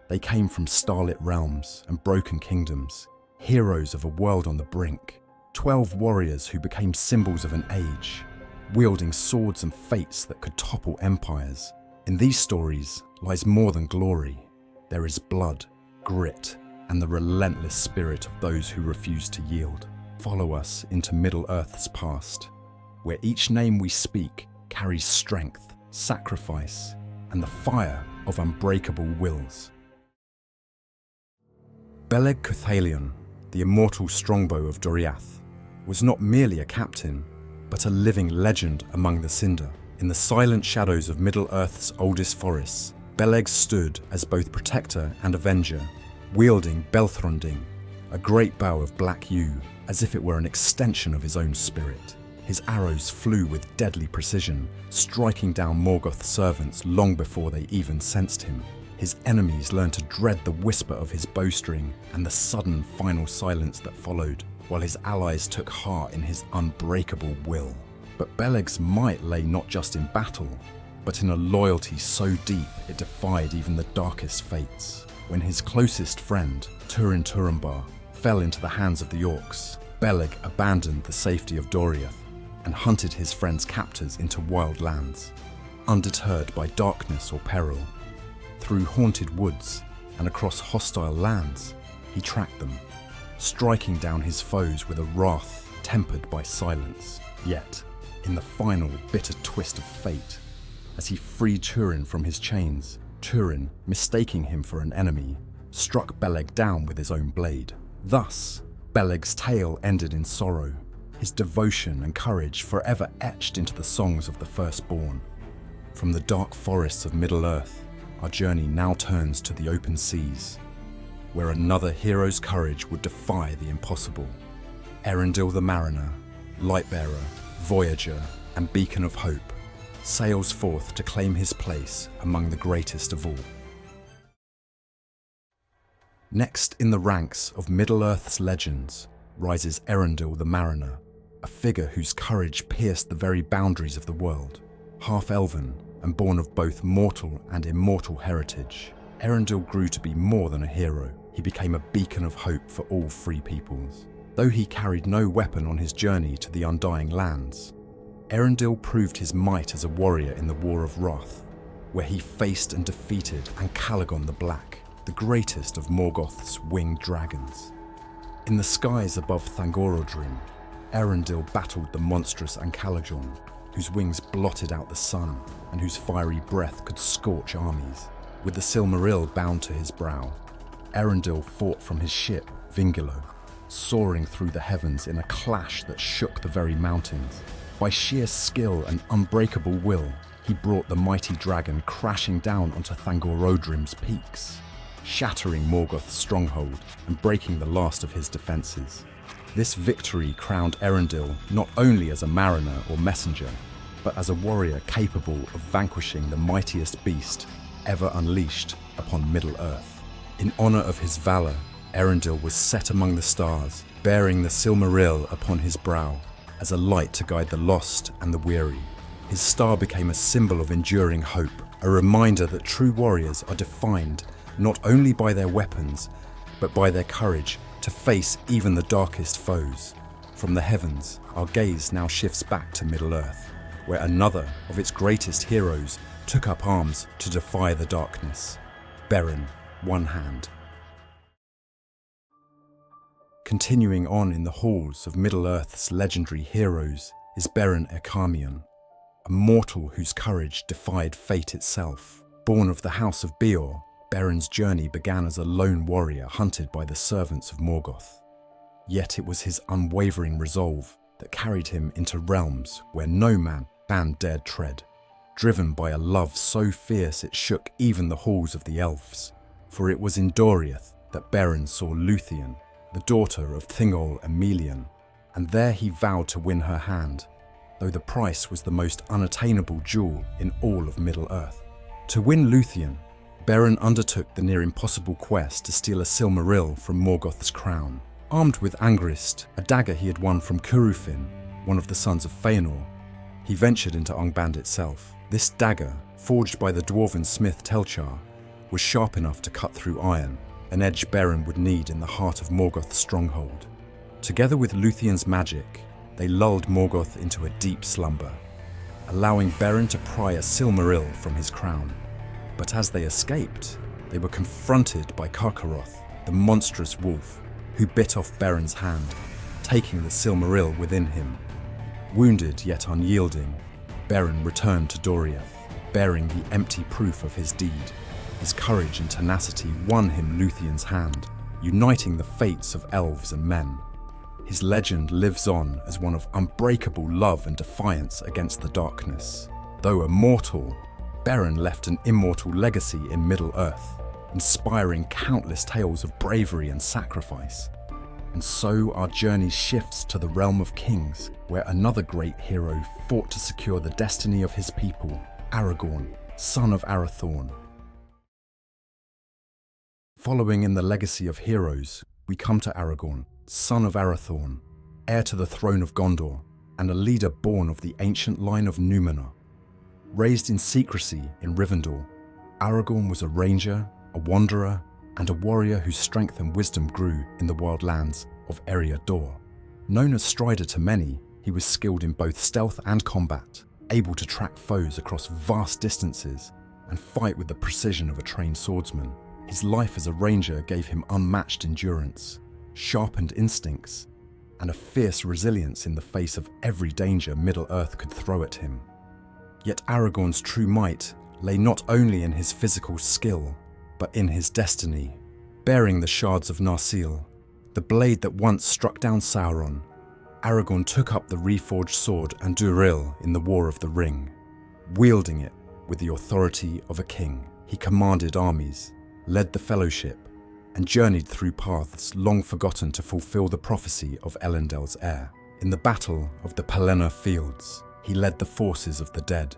They came from starlit realms and broken kingdoms, heroes of a world on the brink, 12 warriors who became symbols of an age, wielding swords and fates that could topple empires. In these stories lies more than glory. There is blood, grit, and the relentless spirit of those who refuse to yield. Follow us into Middle-earth's past, where each name we speak carries strength, sacrifice, and the fire of unbreakable wills. Beleg Cúthalion, the immortal strongbow of Doriath, was not merely a captain, but a living legend among the Cinder. In the silent shadows of Middle-earth's oldest forests, Beleg stood as both protector and avenger, wielding Belthronding, a great bow of black yew, as if it were an extension of his own spirit. His arrows flew with deadly precision, striking down Morgoth's servants long before they even sensed him. His enemies learned to dread the whisper of his bowstring and the sudden final silence that followed, while his allies took heart in his unbreakable will. But Beleg's might lay not just in battle, but in a loyalty so deep it defied even the darkest fates. When his closest friend, Túrin Turambar, fell into the hands of the orcs, Beleg abandoned the safety of Doriath and hunted his friend's captors into wild lands. Undeterred by darkness or peril, through haunted woods and across hostile lands, he tracked them, striking down his foes with a wrath tempered by silence. Yet, in the final bitter twist of fate, as he freed Túrin from his chains, Túrin, mistaking him for an enemy, struck Beleg down with his own blade. Thus, Beleg's tale ended in sorrow, his devotion and courage forever etched into the songs of the firstborn. From the dark forests of Middle-earth, our journey now turns to the open seas, where another hero's courage would defy the impossible. Eärendil the Mariner, Lightbearer, Voyager, and Beacon of Hope, sails forth to claim his place among the greatest of all. Next in the ranks of Middle-earth's legends rises Eärendil the Mariner, a figure whose courage pierced the very boundaries of the world. Half-elven and born of both mortal and immortal heritage, Eärendil grew to be more than a hero. He became a beacon of hope for all free peoples. Though he carried no weapon on his journey to the Undying Lands, Eärendil proved his might as a warrior in the War of Wrath, where he faced and defeated Ancalagon the Black, the greatest of Morgoth's winged dragons. In the skies above Thangorodrim, Eärendil battled the monstrous Ancalagon, whose wings blotted out the sun and whose fiery breath could scorch armies. With the Silmaril bound to his brow, Eärendil fought from his ship, Fingolfin, soaring through the heavens in a clash that shook the very mountains. By sheer skill and unbreakable will, he brought the mighty dragon crashing down onto Thangorodrim's peaks, shattering Morgoth's stronghold and breaking the last of his defences. This victory crowned Eärendil not only as a mariner or messenger, but as a warrior capable of vanquishing the mightiest beast ever unleashed upon Middle-earth. In honour of his valour, Eärendil was set among the stars, bearing the Silmaril upon his brow, as a light to guide the lost and the weary. His star became a symbol of enduring hope, a reminder that true warriors are defined not only by their weapons, but by their courage to face even the darkest foes. From the heavens, our gaze now shifts back to Middle-earth, where another of its greatest heroes took up arms to defy the darkness. Beren, One Hand. Continuing on in the halls of Middle-earth's legendary heroes is Beren Ecthelion, a mortal whose courage defied fate itself. Born of the House of Beor, Beren's journey began as a lone warrior hunted by the servants of Morgoth. Yet it was his unwavering resolve that carried him into realms where no man dared tread, driven by a love so fierce it shook even the halls of the Elves. For it was in Doriath that Beren saw Luthien, the daughter of Thingol and Melian, and there he vowed to win her hand, though the price was the most unattainable jewel in all of Middle-earth. To win Luthien, Beren undertook the near impossible quest to steal a Silmaril from Morgoth's crown. Armed with Angrist, a dagger he had won from Curufin, one of the sons of Fëanor, he ventured into Angband itself. This dagger, forged by the dwarven smith Telchar, was sharp enough to cut through iron, an edge Beren would need in the heart of Morgoth's stronghold. Together with Lúthien's magic, they lulled Morgoth into a deep slumber, allowing Beren to pry a Silmaril from his crown. But as they escaped, they were confronted by Carcharoth, the monstrous wolf, who bit off Beren's hand, taking the Silmaril within him. Wounded yet unyielding, Beren returned to Doriath, bearing the empty proof of his deed. His courage and tenacity won him Lúthien's hand, uniting the fates of elves and men. His legend lives on as one of unbreakable love and defiance against the darkness. Though a mortal, Beren left an immortal legacy in Middle-earth, inspiring countless tales of bravery and sacrifice. And so our journey shifts to the realm of kings, where another great hero fought to secure the destiny of his people, Aragorn, son of Arathorn. Following in the legacy of heroes, we come to Aragorn, son of Arathorn, heir to the throne of Gondor, and a leader born of the ancient line of Númenor. Raised in secrecy in Rivendell, Aragorn was a ranger, a wanderer, and a warrior whose strength and wisdom grew in the wild lands of Eärendil. Known as Strider to many, he was skilled in both stealth and combat, able to track foes across vast distances and fight with the precision of a trained swordsman. His life as a ranger gave him unmatched endurance, sharpened instincts, and a fierce resilience in the face of every danger Middle-earth could throw at him. Yet Aragorn's true might lay not only in his physical skill, but in his destiny. Bearing the shards of Narsil, the blade that once struck down Sauron, Aragorn took up the reforged sword Andúril in the War of the Ring. Wielding it with the authority of a king, he commanded armies, led the Fellowship, and journeyed through paths long forgotten to fulfill the prophecy of Elendil's heir. In the Battle of the Pelennor Fields, he led the forces of the dead,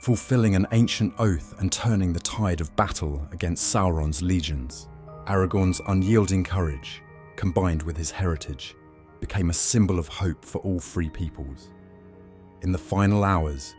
fulfilling an ancient oath and turning the tide of battle against Sauron's legions. Aragorn's unyielding courage, combined with his heritage, became a symbol of hope for all free peoples. In the final hours,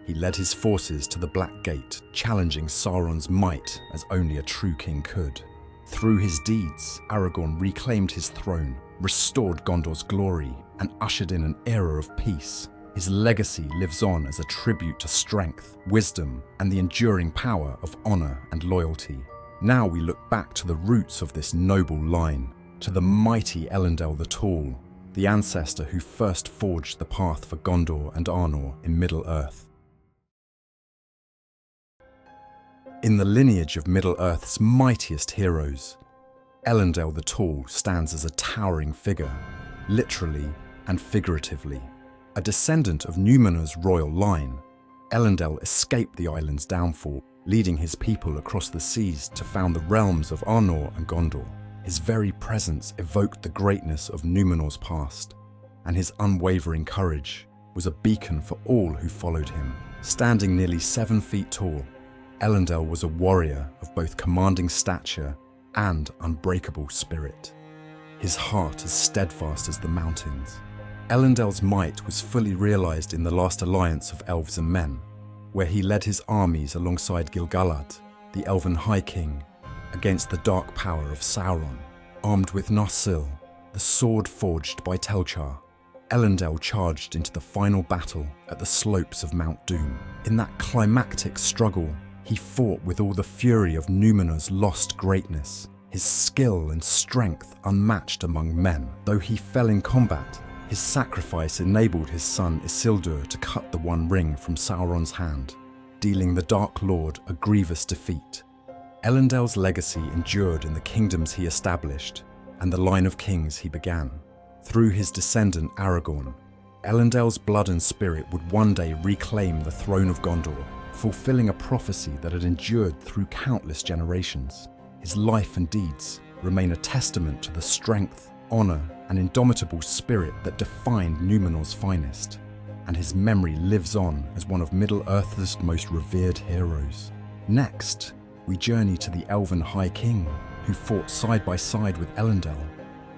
he led his forces to the Black Gate, challenging Sauron's might as only a true king could. Through his deeds, Aragorn reclaimed his throne, restored Gondor's glory, and ushered in an era of peace. His legacy lives on as a tribute to strength, wisdom, and the enduring power of honor and loyalty. Now we look back to the roots of this noble line, to the mighty Elendil the Tall, the ancestor who first forged the path for Gondor and Arnor in Middle-earth. In the lineage of Middle-earth's mightiest heroes, Elendil the Tall stands as a towering figure, literally and figuratively. A descendant of Númenor's royal line, Elendil escaped the island's downfall, leading his people across the seas to found the realms of Arnor and Gondor. His very presence evoked the greatness of Númenor's past, and his unwavering courage was a beacon for all who followed him. Standing nearly 7 feet tall, Elendil was a warrior of both commanding stature and unbreakable spirit. His heart as steadfast as the mountains. Elendil's might was fully realized in the last alliance of elves and men, where he led his armies alongside Gil-galad, the elven High King, against the dark power of Sauron. Armed with Narsil, the sword forged by Telchar, Elendil charged into the final battle at the slopes of Mount Doom. In that climactic struggle, he fought with all the fury of Númenor's lost greatness, his skill and strength unmatched among men. Though he fell in combat, his sacrifice enabled his son Isildur to cut the One Ring from Sauron's hand, dealing the Dark Lord a grievous defeat. Elendil's legacy endured in the kingdoms he established and the line of kings he began. Through his descendant Aragorn, Elendil's blood and spirit would one day reclaim the throne of Gondor, fulfilling a prophecy that had endured through countless generations. His life and deeds remain a testament to the strength, honor, and indomitable spirit that defined Númenor's finest, and his memory lives on as one of Middle-earth's most revered heroes. Next, we journey to the elven High King, who fought side by side with Elendil,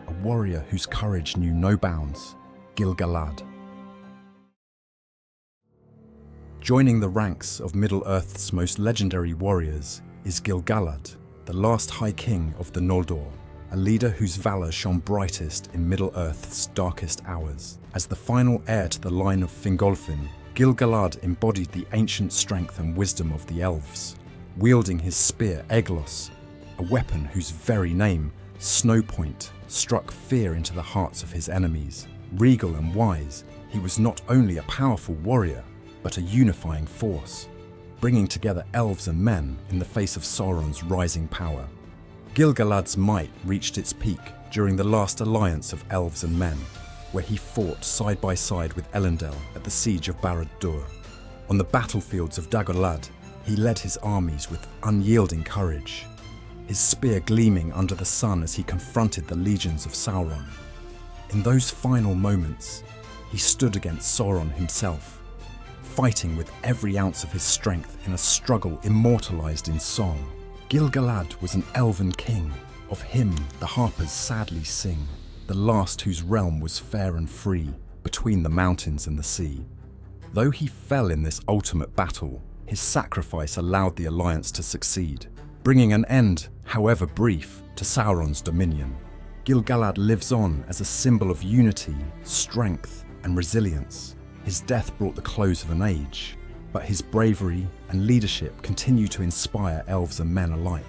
a warrior whose courage knew no bounds, Gil-galad. Joining the ranks of Middle-earth's most legendary warriors is Gil-galad, the last High King of the Noldor, a leader whose valor shone brightest in Middle-earth's darkest hours. As the final heir to the line of Fingolfin, Gil-galad embodied the ancient strength and wisdom of the Elves, wielding his spear Eglos, a weapon whose very name, Snowpoint, struck fear into the hearts of his enemies. Regal and wise, he was not only a powerful warrior, but a unifying force, bringing together elves and men in the face of Sauron's rising power. Gil-galad's might reached its peak during the last alliance of elves and men, where he fought side by side with Elendil at the siege of Barad-dûr. On the battlefields of Dagorlad, he led his armies with unyielding courage, his spear gleaming under the sun as he confronted the legions of Sauron. In those final moments, he stood against Sauron himself, fighting with every ounce of his strength in a struggle immortalized in song. Gil-galad was an elven king, of him the harpers sadly sing, the last whose realm was fair and free, between the mountains and the sea. Though he fell in this ultimate battle, his sacrifice allowed the alliance to succeed, bringing an end, however brief, to Sauron's dominion. Gil-galad lives on as a symbol of unity, strength, and resilience. His death brought the close of an age, but his bravery and leadership continue to inspire elves and men alike.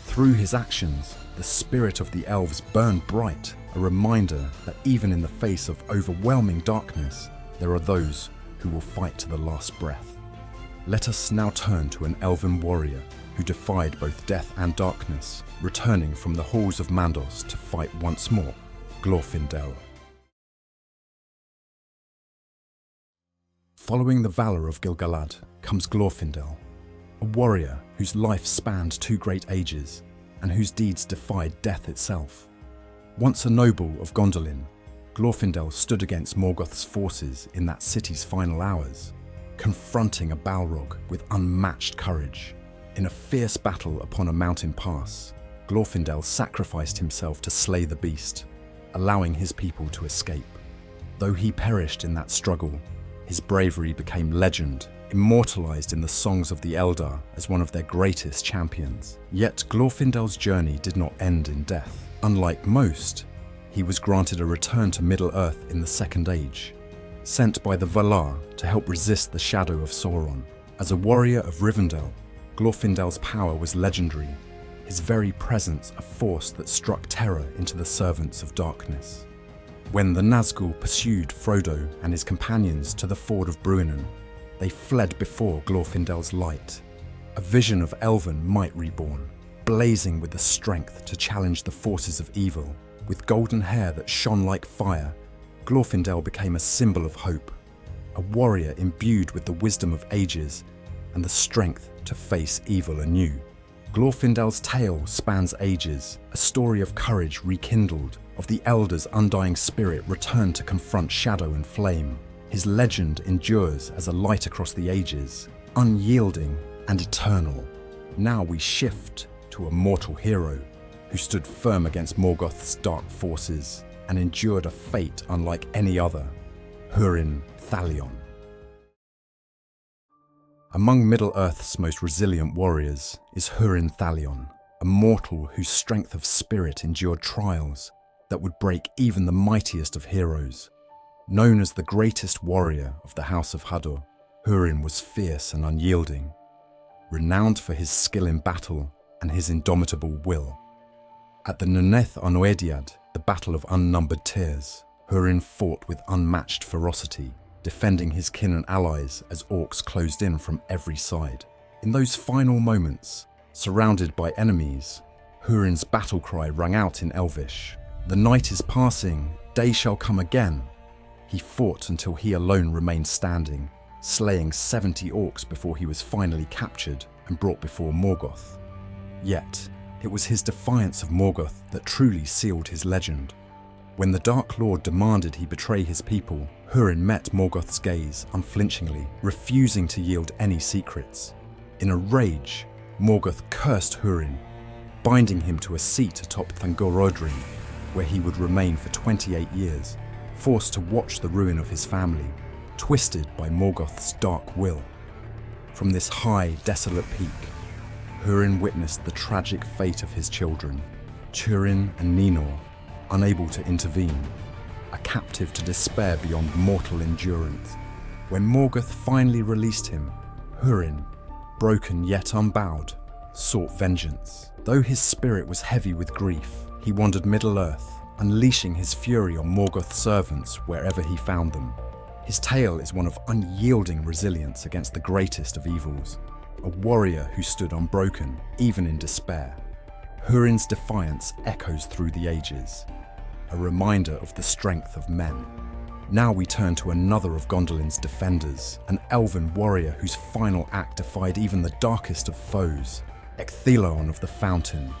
Through his actions, the spirit of the elves burned bright, a reminder that even in the face of overwhelming darkness, there are those who will fight to the last breath. Let us now turn to an elven warrior who defied both death and darkness, returning from the halls of Mandos to fight once more, Glorfindel. Following the valor of Gil-galad comes Glorfindel, a warrior whose life spanned 2 great ages and whose deeds defied death itself. Once a noble of Gondolin, Glorfindel stood against Morgoth's forces in that city's final hours, confronting a Balrog with unmatched courage. In a fierce battle upon a mountain pass, Glorfindel sacrificed himself to slay the beast, allowing his people to escape. Though he perished in that struggle, his bravery became legend, immortalized in the songs of the Eldar as one of their greatest champions. Yet Glorfindel's journey did not end in death. Unlike most, he was granted a return to Middle-earth in the Second Age, sent by the Valar to help resist the shadow of Sauron. As a warrior of Rivendell, Glorfindel's power was legendary, his very presence a force that struck terror into the servants of darkness. When the Nazgûl pursued Frodo and his companions to the ford of Bruinen, they fled before Glorfindel's light, a vision of elven might reborn, blazing with the strength to challenge the forces of evil. With golden hair that shone like fire, Glorfindel became a symbol of hope, a warrior imbued with the wisdom of ages and the strength to face evil anew. Glorfindel's tale spans ages, a story of courage rekindled, of the Elder's undying spirit returned to confront shadow and flame. His legend endures as a light across the ages, unyielding and eternal. Now we shift to a mortal hero who stood firm against Morgoth's dark forces and endured a fate unlike any other, Túrin Turambar. Among Middle-earth's most resilient warriors is Húrin Turambar, a mortal whose strength of spirit endured trials that would break even the mightiest of heroes. Known as the greatest warrior of the House of Hador, Húrin was fierce and unyielding, renowned for his skill in battle and his indomitable will. At the Nuneth Onoediad, the Battle of Unnumbered Tears, Húrin fought with unmatched ferocity, defending his kin and allies as orcs closed in from every side. In those final moments, surrounded by enemies, Húrin's battle cry rang out in Elvish. "The night is passing, day shall come again." He fought until he alone remained standing, slaying 70 orcs before he was finally captured and brought before Morgoth. Yet, it was his defiance of Morgoth that truly sealed his legend. When the Dark Lord demanded he betray his people, Húrin met Morgoth's gaze unflinchingly, refusing to yield any secrets. In a rage, Morgoth cursed Húrin, binding him to a seat atop Thangorodrim, where he would remain for 28 years, forced to watch the ruin of his family, twisted by Morgoth's dark will. From this high, desolate peak, Húrin witnessed the tragic fate of his children, Túrin and Ninor, unable to intervene, a captive to despair beyond mortal endurance. When Morgoth finally released him, Húrin, broken yet unbowed, sought vengeance. Though his spirit was heavy with grief, he wandered Middle-earth, unleashing his fury on Morgoth's servants wherever he found them. His tale is one of unyielding resilience against the greatest of evils, a warrior who stood unbroken, even in despair. Húrin's defiance echoes through the ages, a reminder of the strength of men. Now we turn to another of Gondolin's defenders, an elven warrior whose final act defied even the darkest of foes, Ecthelion of the Fountain.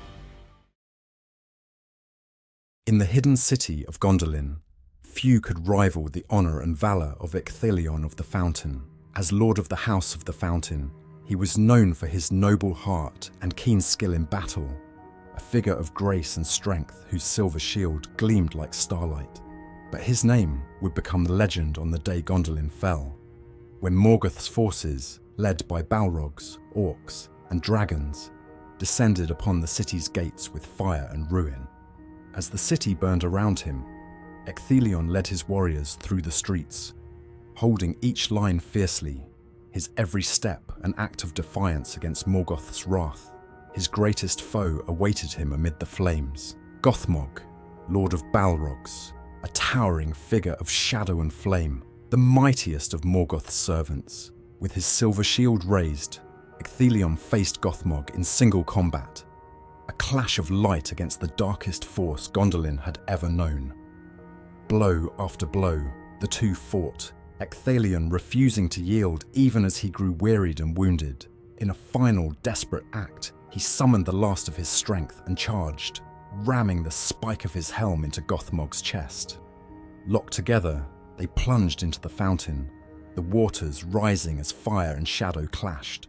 In the hidden city of Gondolin, few could rival the honour and valour of Ecthelion of the Fountain. As Lord of the House of the Fountain, he was known for his noble heart and keen skill in battle, a figure of grace and strength whose silver shield gleamed like starlight. But his name would become legend on the day Gondolin fell, when Morgoth's forces, led by Balrogs, orcs, and dragons, descended upon the city's gates with fire and ruin. As the city burned around him, Ecthelion led his warriors through the streets, holding each line fiercely, his every step an act of defiance against Morgoth's wrath. His greatest foe awaited him amid the flames, Gothmog, Lord of Balrogs, a towering figure of shadow and flame, the mightiest of Morgoth's servants. With his silver shield raised, Ecthelion faced Gothmog in single combat, a clash of light against the darkest force Gondolin had ever known. Blow after blow, the two fought, Ecthelion refusing to yield even as he grew wearied and wounded. In a final, desperate act, he summoned the last of his strength and charged, ramming the spike of his helm into Gothmog's chest. Locked together, they plunged into the fountain, the waters rising as fire and shadow clashed.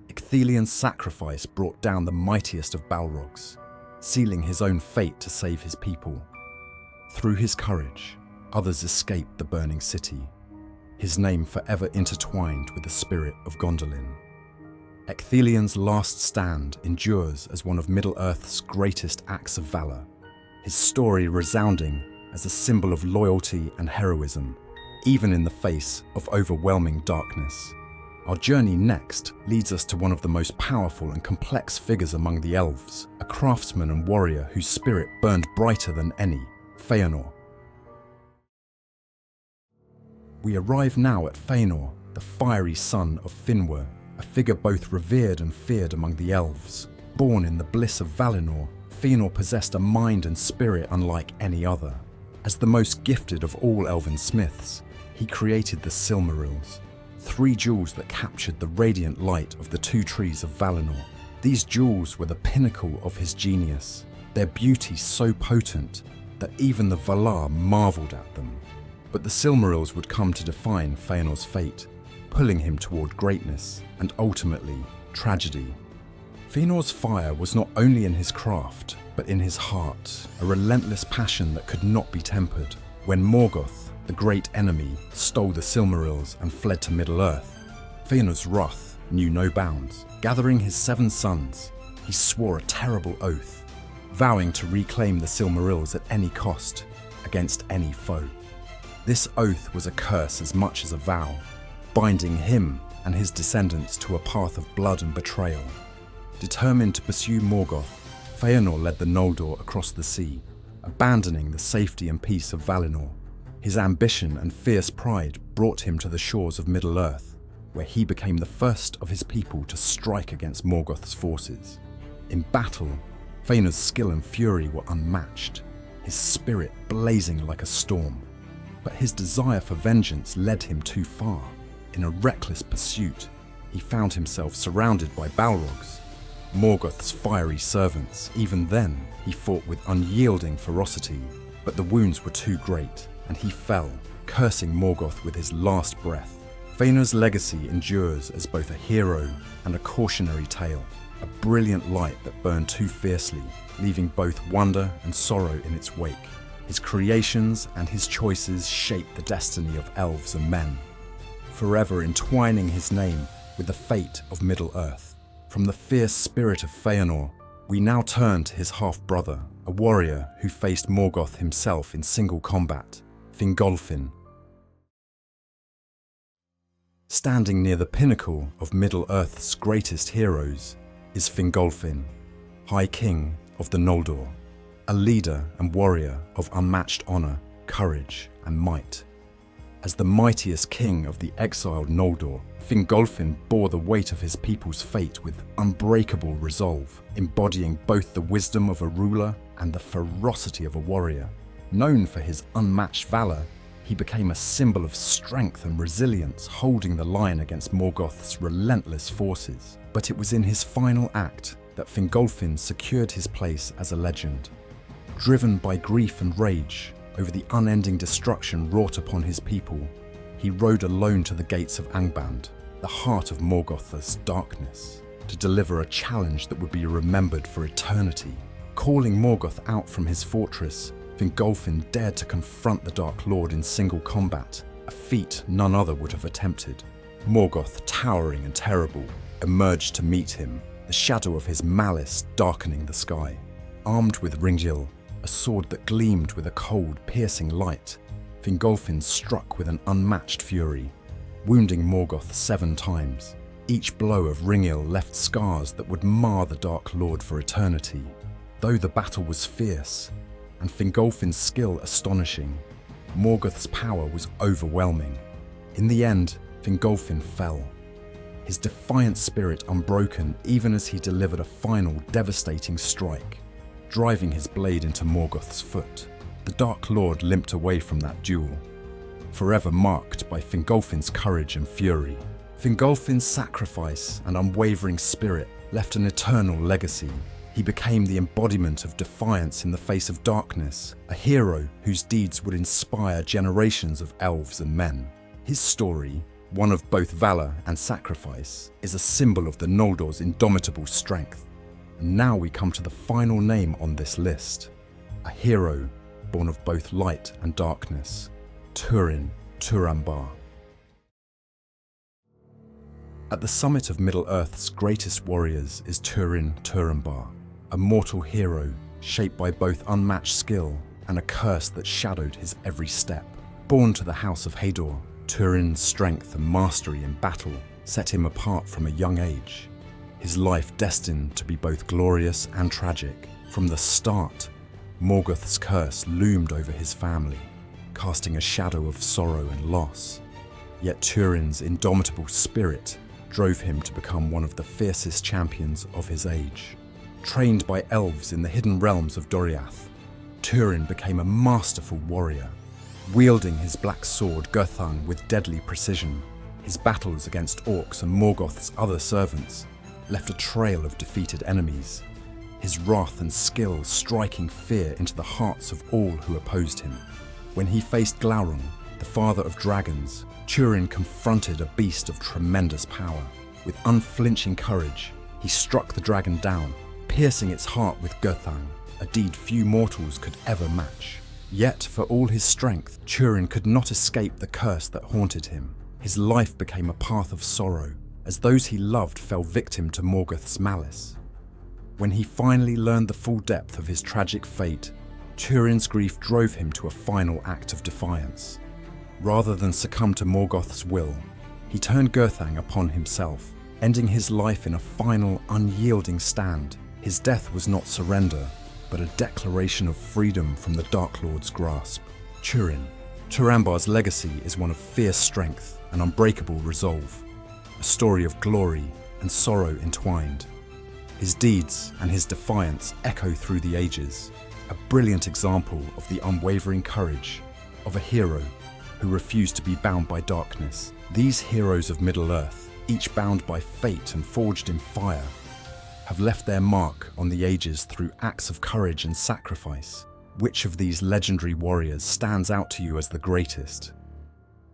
Ecthelion's sacrifice brought down the mightiest of Balrogs, sealing his own fate to save his people. Through his courage, others escaped the burning city, his name forever intertwined with the spirit of Gondolin. Ecthelion's last stand endures as one of Middle-earth's greatest acts of valour, his story resounding as a symbol of loyalty and heroism, even in the face of overwhelming darkness. Our journey next leads us to one of the most powerful and complex figures among the Elves, a craftsman and warrior whose spirit burned brighter than any, Fëanor. We arrive now at Fëanor, the fiery son of Finwë, a figure both revered and feared among the Elves. Born in the bliss of Valinor, Fëanor possessed a mind and spirit unlike any other. As the most gifted of all elven smiths, he created the Silmarils, 3 jewels that captured the radiant light of the 2 trees of Valinor. These jewels were the pinnacle of his genius, their beauty so potent that even the Valar marvelled at them. But the Silmarils would come to define Fëanor's fate, pulling him toward greatness and ultimately tragedy. Fëanor's fire was not only in his craft, but in his heart, a relentless passion that could not be tempered. When Morgoth, the great enemy, stole the Silmarils and fled to Middle-earth, Fëanor's wrath knew no bounds. Gathering his 7 sons, he swore a terrible oath, vowing to reclaim the Silmarils at any cost, against any foe. This oath was a curse as much as a vow, binding him and his descendants to a path of blood and betrayal. Determined to pursue Morgoth, Fëanor led the Noldor across the sea, abandoning the safety and peace of Valinor. His ambition and fierce pride brought him to the shores of Middle-earth, where he became the first of his people to strike against Morgoth's forces. In battle, Fëanor's skill and fury were unmatched, his spirit blazing like a storm. But his desire for vengeance led him too far. In a reckless pursuit, he found himself surrounded by Balrogs, Morgoth's fiery servants. Even then, he fought with unyielding ferocity, but the wounds were too great, and he fell, cursing Morgoth with his last breath. Fëanor's legacy endures as both a hero and a cautionary tale, a brilliant light that burned too fiercely, leaving both wonder and sorrow in its wake. His creations and his choices shaped the destiny of elves and men, forever entwining his name with the fate of Middle-earth. From the fierce spirit of Fëanor, we now turn to his half-brother, a warrior who faced Morgoth himself in single combat, Fingolfin. Standing near the pinnacle of Middle-earth's greatest heroes is Fingolfin, High King of the Noldor, a leader and warrior of unmatched honor, courage, and might. As the mightiest king of the exiled Noldor, Fingolfin bore the weight of his people's fate with unbreakable resolve, embodying both the wisdom of a ruler and the ferocity of a warrior. Known for his unmatched valor, he became a symbol of strength and resilience, holding the line against Morgoth's relentless forces. But it was in his final act that Fingolfin secured his place as a legend. Driven by grief and rage over the unending destruction wrought upon his people, he rode alone to the gates of Angband, the heart of Morgoth's darkness, to deliver a challenge that would be remembered for eternity. Calling Morgoth out from his fortress, Fingolfin dared to confront the Dark Lord in single combat, a feat none other would have attempted. Morgoth, towering and terrible, emerged to meet him, the shadow of his malice darkening the sky. Armed with Ringgil, a sword that gleamed with a cold, piercing light, Fingolfin struck with an unmatched fury, wounding Morgoth 7 times. Each blow of Ringgil left scars that would mar the Dark Lord for eternity. Though the battle was fierce, and Fingolfin's skill astonishing, Morgoth's power was overwhelming. In the end, Fingolfin fell, his defiant spirit unbroken even as he delivered a final devastating strike, driving his blade into Morgoth's foot. The Dark Lord limped away from that duel, forever marked by Fingolfin's courage and fury. Fingolfin's sacrifice and unwavering spirit left an eternal legacy. He became the embodiment of defiance in the face of darkness, a hero whose deeds would inspire generations of elves and men. His story, one of both valor and sacrifice, is a symbol of the Noldor's indomitable strength. And now we come to the final name on this list, a hero born of both light and darkness, Túrin Turambar. At the summit of Middle-earth's greatest warriors is Túrin Turambar, a mortal hero shaped by both unmatched skill and a curse that shadowed his every step. Born to the House of Hador, Túrin's strength and mastery in battle set him apart from a young age. His life destined to be both glorious and tragic. From the start, Morgoth's curse loomed over his family, casting a shadow of sorrow and loss. Yet Túrin's indomitable spirit drove him to become one of the fiercest champions of his age. Trained by elves in the hidden realms of Doriath, Túrin became a masterful warrior. Wielding his black sword Gúthalion with deadly precision, his battles against orcs and Morgoth's other servants left a trail of defeated enemies, his wrath and skill striking fear into the hearts of all who opposed him. When he faced Glaurung, the father of dragons, Túrin confronted a beast of tremendous power. With unflinching courage, he struck the dragon down, piercing its heart with Gúthalion, a deed few mortals could ever match. Yet, for all his strength, Túrin could not escape the curse that haunted him. His life became a path of sorrow, as those he loved fell victim to Morgoth's malice. When he finally learned the full depth of his tragic fate, Túrin's grief drove him to a final act of defiance. Rather than succumb to Morgoth's will, he turned Gúthalion upon himself, ending his life in a final, unyielding stand. His death was not surrender, but a declaration of freedom from the Dark Lord's grasp. Túrin Turambar's legacy is one of fierce strength and unbreakable resolve, a story of glory and sorrow entwined. His deeds and his defiance echo through the ages, a brilliant example of the unwavering courage of a hero who refused to be bound by darkness. These heroes of Middle-earth, each bound by fate and forged in fire, have left their mark on the ages through acts of courage and sacrifice. Which of these legendary warriors stands out to you as the greatest?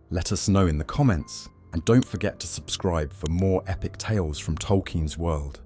Let us know in the comments, and don't forget to subscribe for more epic tales from Tolkien's world.